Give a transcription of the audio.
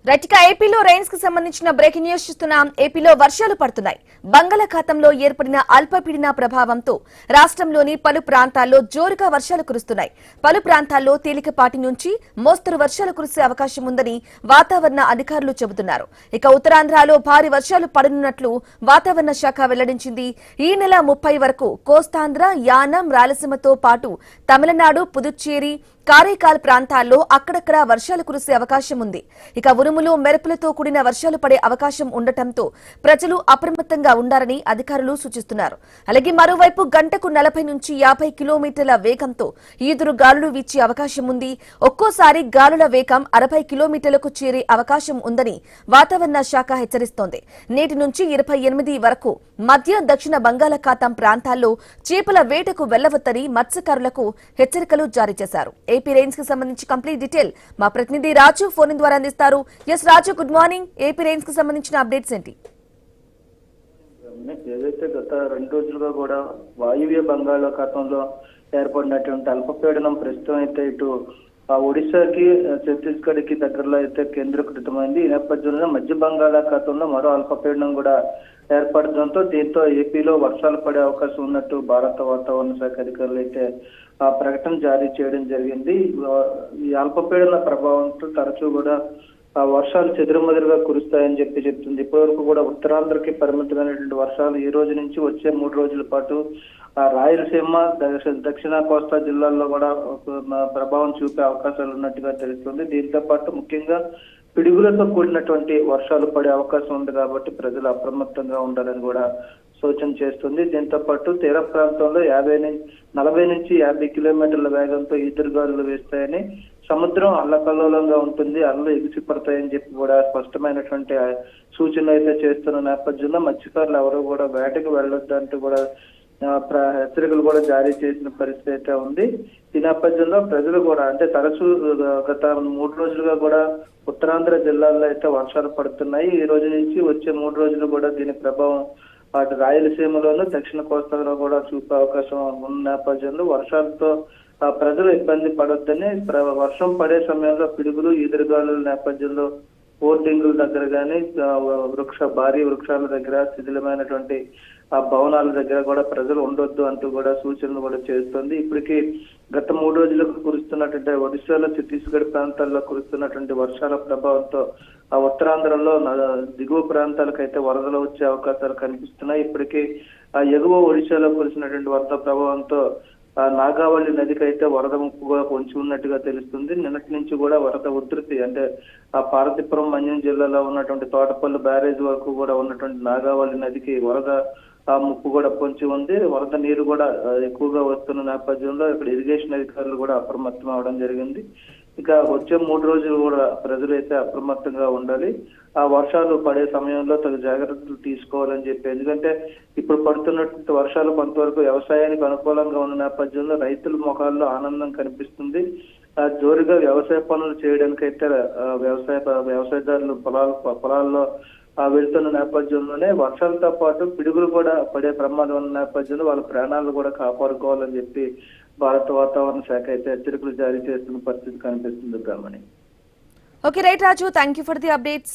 రైట్గా ఏపీలో రైన్స్ కు సంబంధించిన బ్రేకింగ్ న్యూస్ చూస్తున్నాం. ఏపీలో వర్షాలు పడుతున్నాయి. బంగాళాఖాతంలో ఏర్పడిన అల్పపీడన ప్రభావంతో రాష్ట్రంలోని పలు ప్రాంతాల్లో జోరుగా వర్షాలు కురుస్తున్నాయి. పలు ప్రాంతాల్లో తేలికపాటి నుంచి మోస్తరు వర్షాలు కురిసే అవకాశం ఉందని వాతావరణ అధికారులు చెబుతున్నారు. ఇక ఉత్తరాంధ్రలో భారీ వర్షాలు పడనున్నట్లు వాతావరణ శాఖ వెల్లడించింది. ఈ నెల 30 వరకు కోస్తాంధ్ర, యానం, రాయలసీమతో పాటు తమిళనాడు, పుదుచ్చేరి, కారైకాల్ ప్రాంతాల్లో అక్కడక్కడ వర్షాలు కురిసే అవకాశం ఉంది. ఇక ఉరుములు, మెరుపులతో కూడిన వర్షాలు పడే అవకాశం ఉండటంతో ప్రజలు అప్రమత్తంగా ఉండాలని అధికారులు సూచిస్తున్నారు. అలాగే మరోవైపు గంటకు 40 నుంచి 50 కిలోమీటర్ల వేగంతో ఈదురు గాలులు వీచే అవకాశం ఉంది. ఒక్కోసారి గాలుల వేగం 60 కిలోమీటర్లకు చేరే అవకాశం ఉందని వాతావరణ శాఖ హెచ్చరిస్తోంది. నేటి నుంచి 28 వరకు మధ్య దక్షిణ బంగాళాఖాతం ప్రాంతాల్లో చేపల వేటకు వెళ్లవద్దని మత్స్యకారులకు హెచ్చరికలు జారీ చేశారు. ఏపీ రైన్స్ కి సంబంధించి కంప్లీట్ డీటెయిల్ మా ప్రతినిధి రాజు ఫోన్ ద్వారా అందిస్తారు. ఎస్ రాజు, గుడ్ మార్నింగ్. ఏపీ రైన్స్ కి సంబంధించిన అప్డేట్స్ ఏంటి? ఏదైతే గత 2 రోజులుగా కూడా వాయువ్య బంగాళాఖాతంలో ఏర్పడినటువంటి అల్పపీడనం ప్రస్తుతం అయితే ఇటు ఒడిశాకి, ఛత్తీస్గఢ్ కి దగ్గరలో అయితే కేంద్రీకృతమైంది. ఈ నేపథ్యంలో మధ్య బంగాళాఖాతంలో మరో అల్పపీడనం కూడా ఏర్పడడంతో దీంతో ఏపీలో వర్షాలు పడే అవకాశం ఉన్నట్టు భారత వాతావరణ శాఖ అధికారులు అయితే ప్రకటన జారీ చేయడం జరిగింది. ఈ అల్పపీడన ప్రభావంతో తరచూ కూడా వర్షాలు చెదురుమదురుగా కురుస్తాయని చెప్తుంది. ఇప్పటివరకు కూడా ఉత్తరాంధ్రకి పరిమితమైనటువంటి వర్షాలు ఈ రోజు నుంచి వచ్చే 3 రోజుల పాటు రాయలసీమ, దక్షిణ కోస్తా జిల్లాల్లో కూడా ప్రభావం చూపే అవకాశాలు ఉన్నట్టుగా తెలుస్తుంది. దీంతో పాటు ముఖ్యంగా పిడుగులతో కూడినటువంటి వర్షాలు పడే అవకాశం ఉంది కాబట్టి ప్రజలు అప్రమత్తంగా ఉండాలని కూడా సూచన చేస్తుంది. దీంతో పాటు తీర ప్రాంతంలో 40 నుంచి 50 కిలోమీటర్ల వేగంతో ఈదురుగాలులు వేస్తాయని, సముద్రం అల్లకల్లోలంగా ఉంటుంది, అలలు ఎగిసిపడతాయని చెప్పి కూడా స్పష్టమైనటువంటి సూచనలు అయితే చేస్తున్న నేపథ్యంలో మత్స్యకారులు ఎవరు కూడా వేటకు వెళ్ళొద్దంటూ కూడా హెచ్చరికలు కూడా జారీ చేసిన పరిస్థితి అయితే ఉంది. ఈ నేపథ్యంలో ప్రజలు కూడా తరచూ గత 3 రోజులుగా కూడా ఉత్తరాంధ్ర జిల్లాల్లో అయితే వర్షాలు పడుతున్నాయి. ఈ రోజు నుంచి వచ్చే 3 రోజులు కూడా దీని ప్రభావం అటు రాయలసీమలోను, దక్షిణ కోస్తాలో కూడా చూపే అవకాశం ఉన్న నేపథ్యంలో వర్షాలతో ప్రజలు ఇబ్బంది పడొద్దని, వర్షం పడే సమయంలో పిడుగులు, ఈదురుగాలుల నేపథ్యంలో హోర్డింగుల దగ్గర కానీ, భారీ వృక్షాల దగ్గర, శిథిలమైనటువంటి భవనాల దగ్గర కూడా ప్రజలు ఉండొద్దు అంటూ కూడా సూచనలు కూడా చేస్తుంది. ఇప్పటికీ గత 3 రోజులకు కురుస్తున్నటువంటి ఒడిశాలో, ఛత్తీస్గఢ్ ప్రాంతాల్లో కురుస్తున్నటువంటి వర్షాల ప్రభావంతో ఉత్తరాంధ్రలో దిగువ ప్రాంతాలకైతే వరదలు వచ్చే అవకాశాలు కనిపిస్తున్నాయి. ఇప్పటికీ ఎగువ ఒడిశాలో కురిసినటువంటి వరద ప్రభావంతో నాగావళి నదికి అయితే వరద ముప్పుగా పొంచి ఉన్నట్టుగా తెలుస్తుంది. నిన్నటి నుంచి కూడా వరద ఉధృతి పార్వతీపురం, మన్యం జిల్లాలో ఉన్నటువంటి తోటపల్లి బ్యారేజ్ వరకు కూడా ఉన్నటువంటి నాగావళి నదికి వరద ముప్పు కూడా పొంచి ఉంది. వరద నీరు కూడా ఎక్కువగా వస్తున్న నేపథ్యంలో ఇక్కడ ఇరిగేషన్ అధికారులు కూడా అప్రమత్తం అవడం జరిగింది. ఇక వచ్చే 3 రోజులు కూడా ప్రజలు అయితే అప్రమత్తంగా ఉండాలి. వర్షాలు పడే సమయంలో తగు జాగ్రత్తలు తీసుకోవాలని చెప్పి, ఎందుకంటే ఇప్పుడు పడుతున్నటువంటి వర్షాలు కొంతవరకు వ్యవసాయానికి అనుకూలంగా ఉన్న నేపథ్యంలో రైతుల ముఖాల్లో ఆనందం కనిపిస్తుంది. జోరుగా వ్యవసాయ పనులు చేయడానికైతే వ్యవసాయదారులు పొలాల్లో వెళ్తున్న నేపథ్యంలోనే వర్షాలతో పాటు పిడుగులు కూడా పడే ప్రమాదం ఉన్న నేపథ్యంలో వాళ్ళ ప్రాణాలను కూడా కాపాడుకోవాలని చెప్పి భారత వాతావరణ శాఖ అయితే హెచ్చరికలు జారీ చేస్తున్న పరిస్థితి కనిపిస్తుంది. Okay right Raju, thank you for the updates.